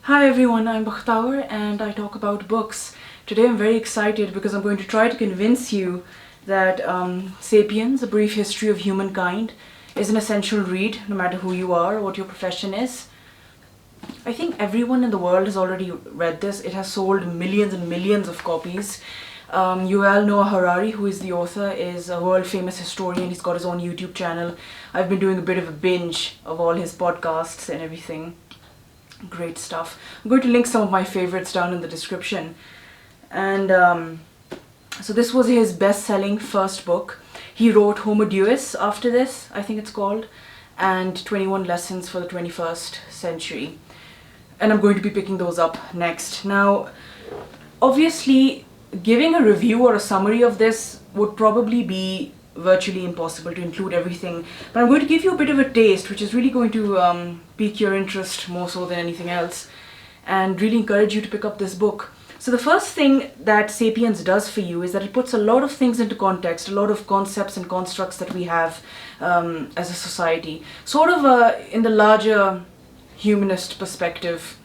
Hi everyone, I'm Bakhtawar and I talk about books. Today I'm very excited because I'm going to try to convince you that Sapiens, A Brief History of Humankind, is an essential read no matter who you are or what your profession is. I think everyone in the world has already read this. It has sold millions and millions of copies. Yuval Noah Harari, who is the author, is a world famous historian. He's got his own YouTube channel. I've been doing a bit of a binge of all his podcasts and everything. Great stuff. I'm going to link some of my favorites down in the description. And so this was his best-selling first book. He wrote Homo Deus after this, I think it's called, and 21 Lessons for the 21st Century. And I'm going to be picking those up next. Now, obviously, giving a review or a summary of this would probably be virtually impossible to include everything, but I'm going to give you a bit of a taste, which is really going to pique your interest more so than anything else, and really encourage you to pick up this book. So the first thing that Sapiens does for you is that it puts a lot of things into context, a lot of concepts and constructs that we have as a society, sort of in the larger humanist perspective,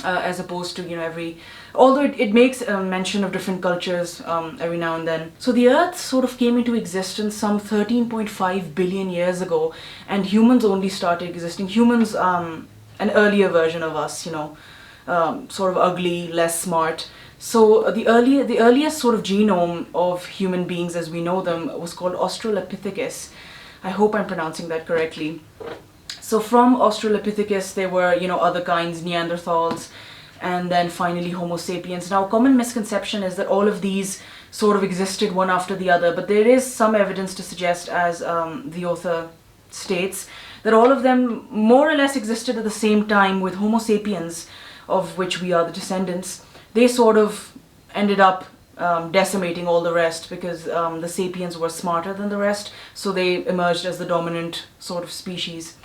as opposed to, although it makes a mention of different cultures every now and then. So the Earth sort of came into existence some 13.5 billion years ago, and humans only started existing. Humans, an earlier version of us, sort of ugly, less smart. So the earliest sort of genome of human beings as we know them was called Australopithecus. I hope I'm pronouncing that correctly. So from Australopithecus, there were, other kinds, Neanderthals, and then finally Homo sapiens. Now, a common misconception is that all of these sort of existed one after the other, but there is some evidence to suggest, as the author states, that all of them more or less existed at the same time, with Homo sapiens, of which we are the descendants. They sort of ended up decimating all the rest because the sapiens were smarter than the rest, so they emerged as the dominant sort of species.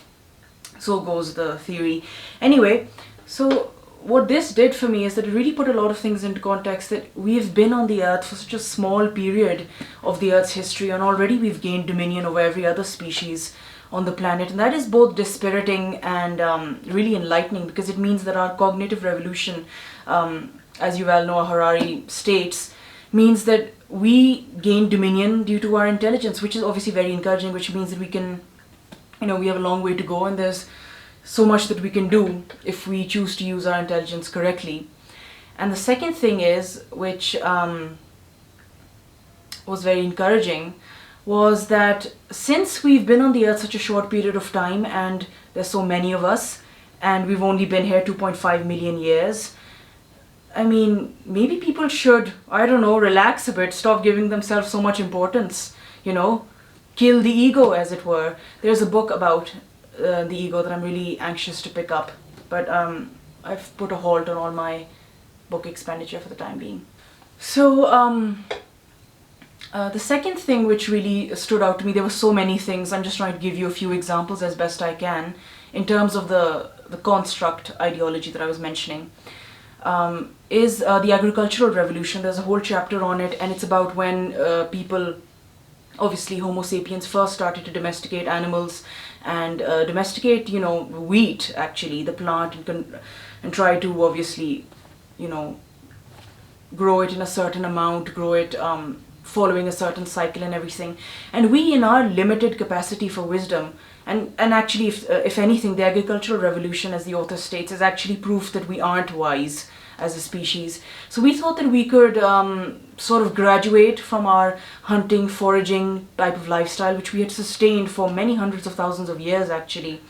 So goes the theory. Anyway, so what this did for me is that it really put a lot of things into context, that we've been on the Earth for such a small period of the Earth's history, and already we've gained dominion over every other species on the planet. And that is both dispiriting and really enlightening, because it means that our cognitive revolution, as Yuval Noah Harari states, means that we gain dominion due to our intelligence, which is obviously very encouraging, which means that we can, we have a long way to go, and there's so much that we can do if we choose to use our intelligence correctly. And the second thing is, which was very encouraging, was that since we've been on the Earth such a short period of time, and there's so many of us, and we've only been here 2.5 million years, I mean, maybe people should, relax a bit, stop giving themselves so much importance, kill the ego, as it were. There's a book about the ego that I'm really anxious to pick up, but I've put a halt on all my book expenditure for the time being. So the second thing which really stood out to me, there were so many things, I'm just trying to give you a few examples as best I can, in terms of the construct ideology that I was mentioning, is the agricultural revolution. There's a whole chapter on it, and it's about when people, obviously Homo sapiens, first started to domesticate animals and domesticate, wheat, actually, the plant, and try to obviously, grow it in a certain amount, grow it following a certain cycle and everything. And we, in our limited capacity for wisdom, and actually, if anything, the agricultural revolution, as the author states, is actually proof that we aren't wise as a species. So we thought that we could sort of graduate from our hunting, foraging type of lifestyle, which we had sustained for many hundreds of thousands of years, actually.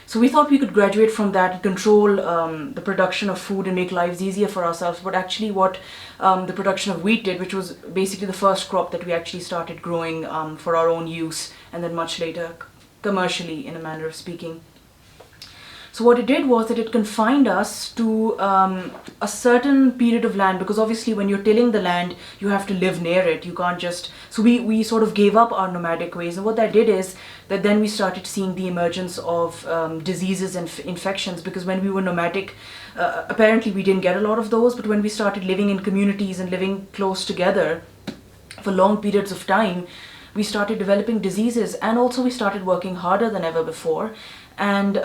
So we thought we could graduate from that and control the production of food and make lives easier for ourselves. But actually what the production of wheat did, which was basically the first crop that we actually started growing for our own use, and then much later commercially, in a manner of speaking. So what it did was that it confined us to a certain period of land, because obviously when you're tilling the land, you have to live near it. You can't just... So we sort of gave up our nomadic ways, and what that did is that then we started seeing the emergence of diseases and infections, because when we were nomadic, apparently we didn't get a lot of those, but when we started living in communities and living close together for long periods of time, we started developing diseases, and also we started working harder than ever before. and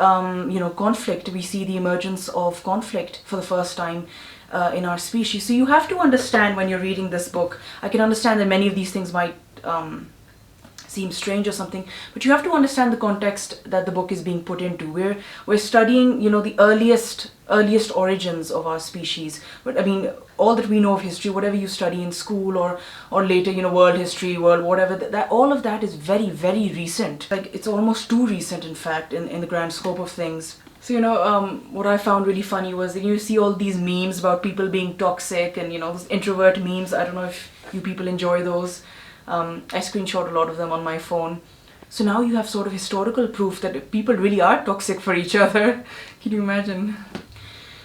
conflict. We see the emergence of conflict for the first time in our species. So you have to understand when you're reading this book. I can understand that many of these things might seem strange or something, but you have to understand the context that the book is being put into. We're studying, the earliest origins of our species. But I mean, all that we know of history, whatever you study in school or later, world history, whatever, that all of that is very, very recent. Like, it's almost too recent, in fact, in the grand scope of things. So, what I found really funny was that you see all these memes about people being toxic and, those introvert memes. I don't know if you people enjoy those. I screenshot a lot of them on my phone. So now you have sort of historical proof that people really are toxic for each other. Can you imagine?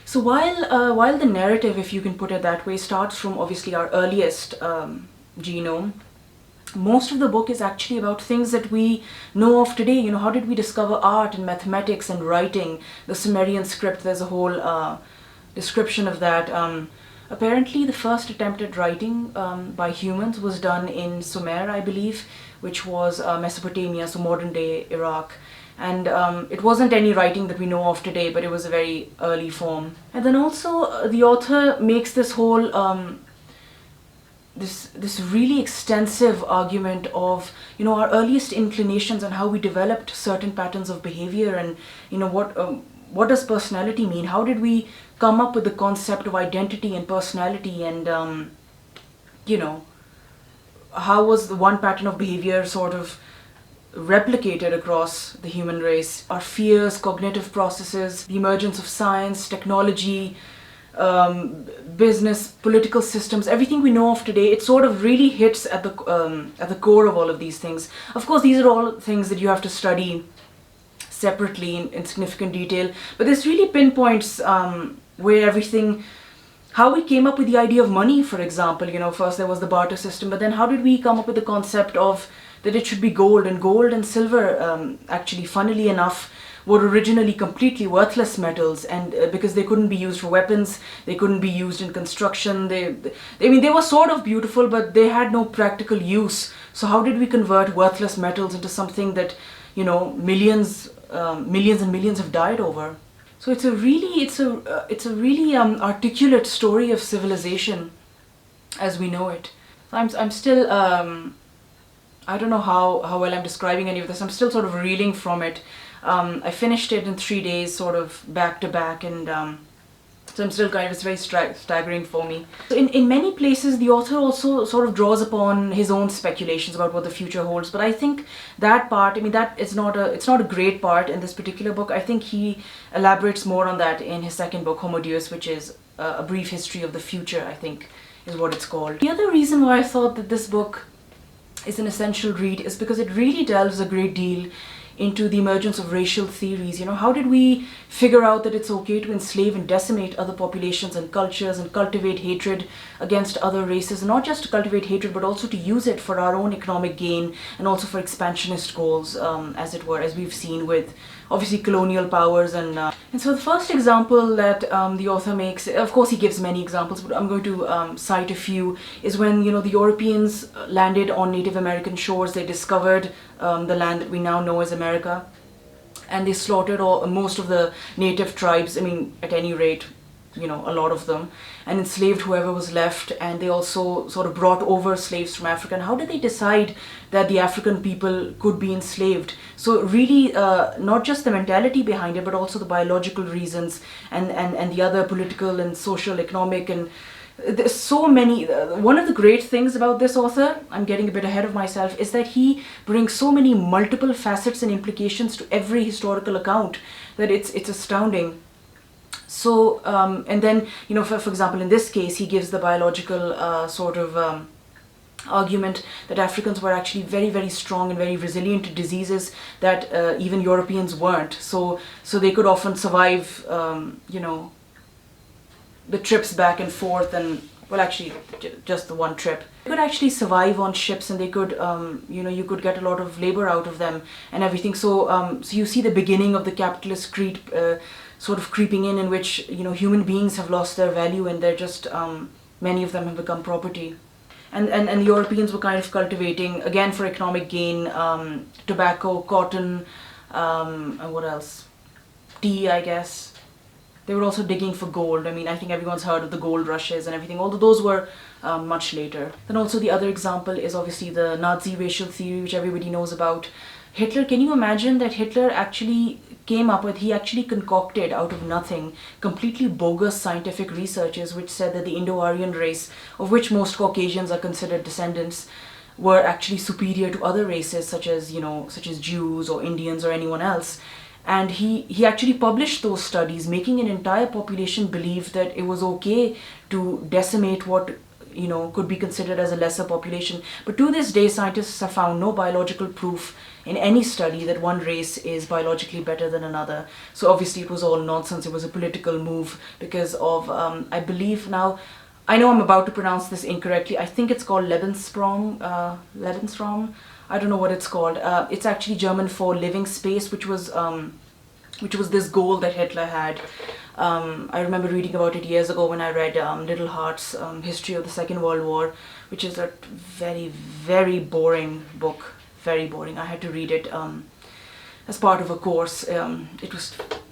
So while the narrative, if you can put it that way, starts from obviously our earliest genome, most of the book is actually about things that we know of today. How did we discover art and mathematics and writing? The Sumerian script, there's a whole description of that. Apparently, the first attempt at writing by humans was done in Sumer, I believe, which was Mesopotamia, so modern-day Iraq. And it wasn't any writing that we know of today, but it was a very early form. And then also, the author makes this whole this really extensive argument of our earliest inclinations and how we developed certain patterns of behavior, and what does personality mean? How did we come up with the concept of identity and personality, and how was the one pattern of behavior sort of replicated across the human race? Our fears, cognitive processes, the emergence of science, technology, business, political systems, everything we know of today, it sort of really hits at the core of all of these things. Of course, these are all things that you have to study separately in significant detail, but this really pinpoints where everything, how we came up with the idea of money, for example. First there was the barter system, but then how did we come up with the concept of that it should be gold and silver, actually, funnily enough, were originally completely worthless metals, and because they couldn't be used for weapons, they couldn't be used in construction, they were sort of beautiful, but they had no practical use. So how did we convert worthless metals into something that millions and millions have died over? So it's a really articulate story of civilization as we know it. I'm still I don't know how well I'm describing any of this. I'm still sort of reeling from it. I finished it in 3 days, sort of back to back, and so I'm still it's very staggering for me. So in many places, the author also sort of draws upon his own speculations about what the future holds. But I think that part, that it's not a great part in this particular book. I think he elaborates more on that in his second book, Homo Deus, which is a brief history of the future, I think, is what it's called. The other reason why I thought that this book is an essential read is because it really delves a great deal into the emergence of racial theories. How did we figure out that it's okay to enslave and decimate other populations and cultures and cultivate hatred against other races? And not just to cultivate hatred, but also to use it for our own economic gain and also for expansionist goals, as it were, as we've seen with obviously colonial powers. And so the first example that the author makes, of course he gives many examples, but I'm going to cite a few, is when the Europeans landed on Native American shores. They discovered the land that we now know as America, and they slaughtered most of the native tribes, at any rate, a lot of them, and enslaved whoever was left. And they also sort of brought over slaves from Africa. And how did they decide that the African people could be enslaved? So really, not just the mentality behind it, but also the biological reasons and the other political and social, economic, and there's so many. One of the great things about this author, I'm getting a bit ahead of myself, is that he brings so many multiple facets and implications to every historical account that it's astounding. So, and then, for example, in this case, he gives the biological argument that Africans were actually very, very strong and very resilient to diseases that even Europeans weren't. So they could often survive, the trips back and forth, and well, actually just the one trip. They could actually survive on ships, and they could, you could get a lot of labor out of them and everything. So, so you see the beginning of the Capitalist Creed sort of creeping in which, human beings have lost their value, and they're just, many of them have become property. And the Europeans were kind of cultivating, again for economic gain, tobacco, cotton, And what else? Tea, I guess. They were also digging for gold. I mean, I think everyone's heard of the gold rushes and everything, although those were much later. Then also the other example is obviously the Nazi racial theory, which everybody knows about. Hitler, can you imagine that Hitler actually he actually concocted out of nothing completely bogus scientific researches which said that the Indo-Aryan race, of which most Caucasians are considered descendants, were actually superior to other races such as Jews or Indians or anyone else. And he actually published those studies, making an entire population believe that it was okay to decimate what could be considered as a lesser population. But to this day, scientists have found no biological proof in any study that one race is biologically better than another. So obviously it was all nonsense. It was a political move because of, I believe now, I know I'm about to pronounce this incorrectly. I think it's called Lebensraum. I don't know what it's called. It's actually German for living space, which was this goal that Hitler had. I remember reading about it years ago when I read Little Hart's History of the Second World War, which is a very, very boring book. Very boring. I had to read it as part of a course. It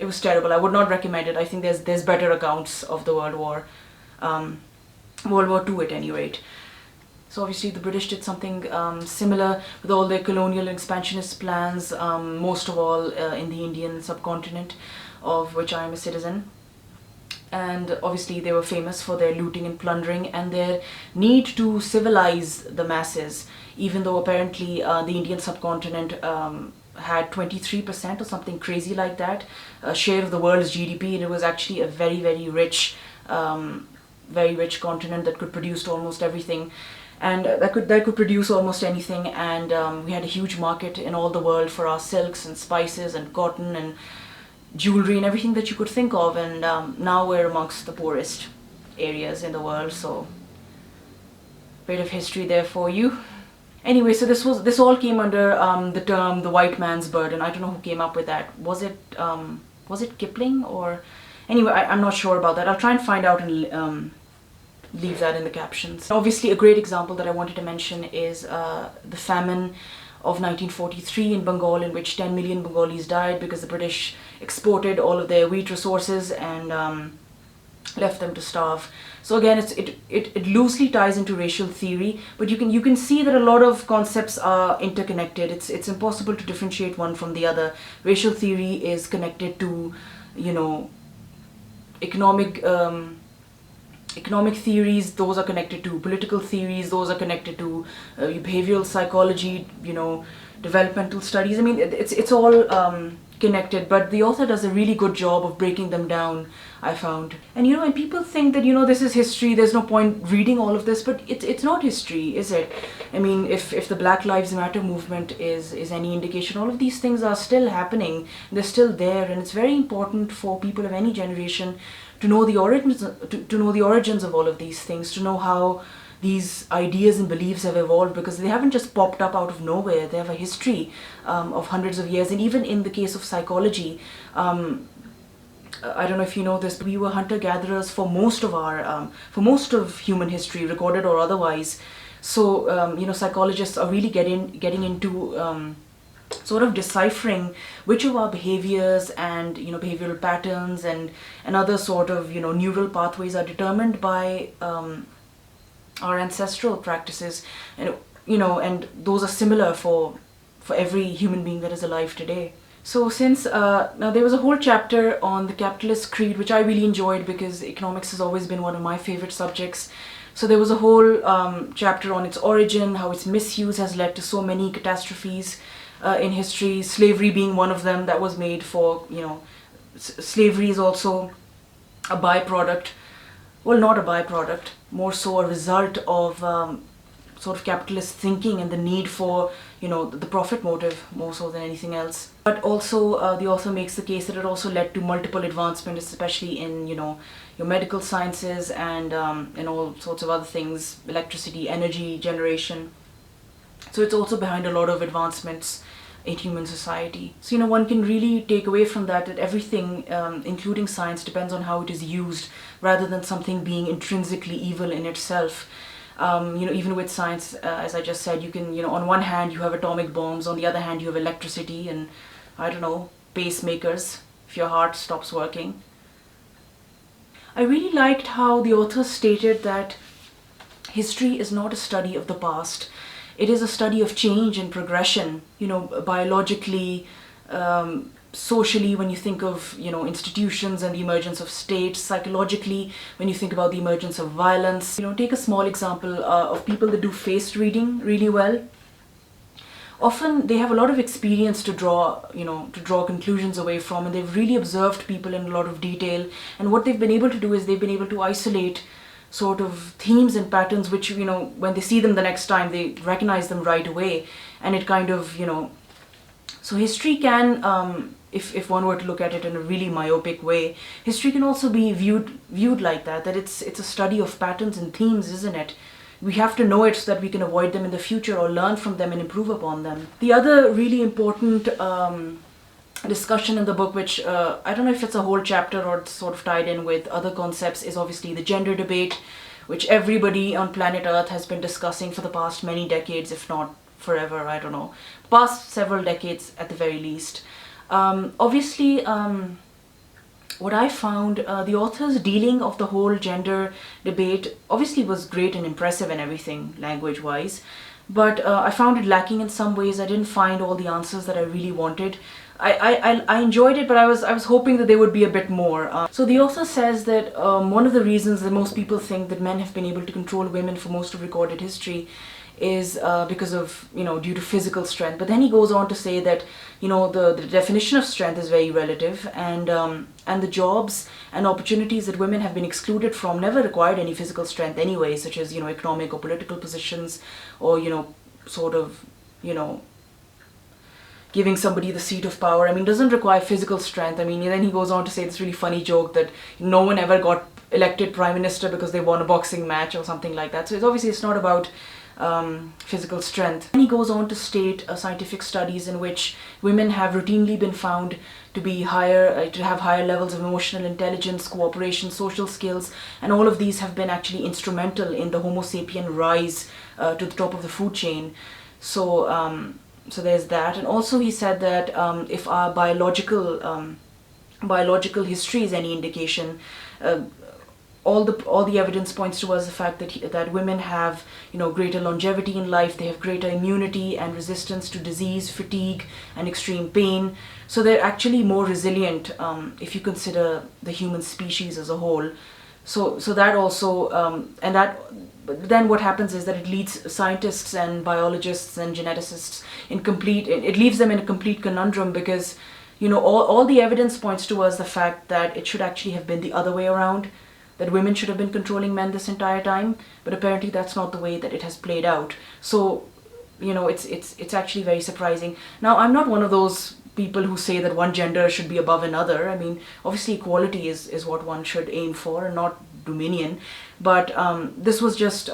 was terrible. I would not recommend it. I think there's better accounts of the World War II at any rate. So obviously the British did something similar with all their colonial and expansionist plans, most of all in the Indian subcontinent, of which I am a citizen. And obviously they were famous for their looting and plundering and their need to civilize the masses, even though apparently the Indian subcontinent had 23% or something crazy like that, a share of the world's GDP, and it was actually a very, very rich continent that could produce almost everything. And that could produce almost anything, and we had a huge market in all the world for our silks and spices and cotton and jewelry and everything that you could think of, and now we're amongst the poorest areas in the world, so bit of history there for you. Anyway, so this all came under the term the white man's burden. I don't know who came up with that. Was it Kipling or anyway, I'm not sure about that. I'll try and find out and leave that in the captions. Obviously a great example that I wanted to mention is the famine of 1943 in Bengal, in which 10 million Bengalis died because the British exported all of their wheat resources and left them to starve. So again, it loosely ties into racial theory, but you can see that a lot of concepts are interconnected. It's impossible to differentiate one from the other. Racial theory is connected to, economic theories, those are connected to political theories, those are connected to behavioral psychology, developmental studies. I mean, it's all connected, but the author does a really good job of breaking them down, I found. And and people think that this is history, there's no point reading all of this, but it's not history, is it? I mean, if the Black Lives Matter movement is any indication, all of these things are still happening, they're still there, and it's very important for people of any generation to know the origins of all of these things, to know how these ideas and beliefs have evolved, because they haven't just popped up out of nowhere. They have a history of hundreds of years. And even in the case of psychology, I don't know if you know this, but we were hunter-gatherers for most of human history, recorded or otherwise. So psychologists are really getting into sort of deciphering which of our behaviors and behavioral patterns and other sort of neural pathways are determined by our ancestral practices, and and those are similar for every human being that is alive today. So since now there was a whole chapter on the Capitalist Creed, which I really enjoyed because economics has always been one of my favorite subjects. So there was a whole chapter on its origin, how its misuse has led to so many catastrophes in history, slavery being one of them that was made for, slavery is also a byproduct, well, not a byproduct, more so a result of sort of capitalist thinking and the need for, the profit motive more so than anything else. But also the author makes the case that it also led to multiple advancements, especially in, your medical sciences and all sorts of other things, electricity, energy generation. So it's also behind a lot of advancements in human society. So one can really take away from that everything, including science, depends on how it is used, rather than something being intrinsically evil in itself. Even with science, as I just said, you can, on one hand you have atomic bombs, on the other hand you have electricity, and I don't know, pacemakers, if your heart stops working. I really liked how the author stated that history is not a study of the past. It is a study of change and progression, biologically, socially, when you think of, institutions and the emergence of states, psychologically, when you think about the emergence of violence. Take a small example of people that do face reading really well. Often they have a lot of experience to draw conclusions away from, and they've really observed people in a lot of detail. And what they've been able to do is they've been able to isolate sort of themes and patterns which, when they see them the next time, they recognize them right away. And it kind of, so history can, if one were to look at it in a really myopic way, history can also be viewed like that it's a study of patterns and themes, isn't it? We have to know it so that we can avoid them in the future or learn from them and improve upon them. The other really important discussion in the book, which I don't know if it's a whole chapter or it's sort of tied in with other concepts, is obviously the gender debate, which everybody on planet Earth has been discussing for the past many decades, if not forever, I don't know, past several decades at the very least. Obviously, what I found, the author's dealing of the whole gender debate obviously was great and impressive and everything, language-wise, but I found it lacking in some ways. I didn't find all the answers that I really wanted. I enjoyed it, but I was hoping that there would be a bit more. So the author says that one of the reasons that most people think that men have been able to control women for most of recorded history is because of, due to physical strength. But then he goes on to say that, the definition of strength is very relative, and the jobs and opportunities that women have been excluded from never required any physical strength anyway, such as, economic or political positions, or, sort of, giving somebody the seat of power. I mean, doesn't require physical strength. I mean, then he goes on to say this really funny joke that no one ever got elected prime minister because they won a boxing match or something like that. So it's not about physical strength. And he goes on to state scientific studies in which women have routinely been found to be to have higher levels of emotional intelligence, cooperation, social skills, and all of these have been actually instrumental in the Homo sapien rise to the top of the food chain. So there's that. And also he said that if our biological history is any indication, all the evidence points towards the fact that women have greater longevity in life. They have greater immunity and resistance to disease, fatigue, and extreme pain. So they're actually more resilient if you consider the human species as a whole. So that also then what happens is that it leads scientists and biologists and geneticists it leaves them in a complete conundrum, because all the evidence points towards the fact that it should actually have been the other way around, that women should have been controlling men this entire time, but apparently that's not the way that it has played out. So it's actually very surprising. Now, I'm not one of those people who say that one gender should be above another. I mean, obviously equality is what one should aim for, and not dominion. But this was just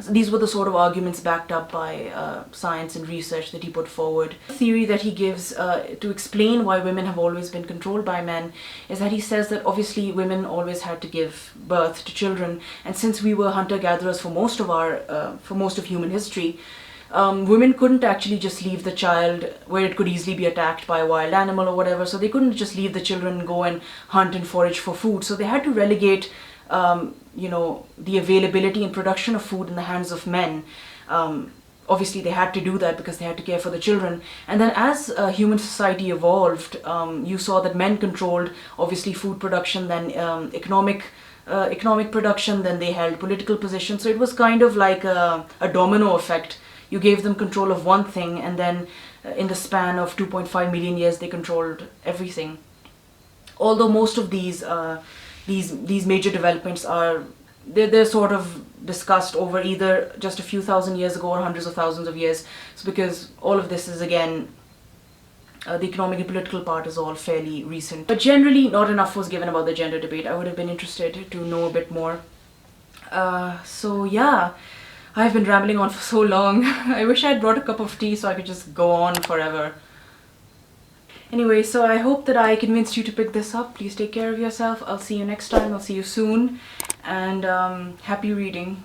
these were the sort of arguments backed up by science and research that he put forward. The theory that he gives to explain why women have always been controlled by men is that he says that obviously women always had to give birth to children, and since we were hunter-gatherers for most of human history, women couldn't actually just leave the child where it could easily be attacked by a wild animal or whatever. So they couldn't just leave the children and go and hunt and forage for food. So they had to relegate the availability and production of food in the hands of men. Obviously they had to do that because they had to care for the children. And then as human society evolved, you saw that men controlled obviously food production, then economic production, then they held political positions. So it was kind of like a domino effect. You gave them control of one thing, and then in the span of 2.5 million years they controlled everything. Although most of these major developments they're sort of discussed over either just a few thousand years ago or hundreds of thousands of years. It's because all of this is, again, the economic and political part is all fairly recent. But generally not enough was given about the gender debate. I would have been interested to know a bit more. So yeah, I've been rambling on for so long. I wish I had brought a cup of tea so I could just go on forever. Anyway, so I hope that I convinced you to pick this up. Please take care of yourself. I'll see you next time. I'll see you soon. And happy reading.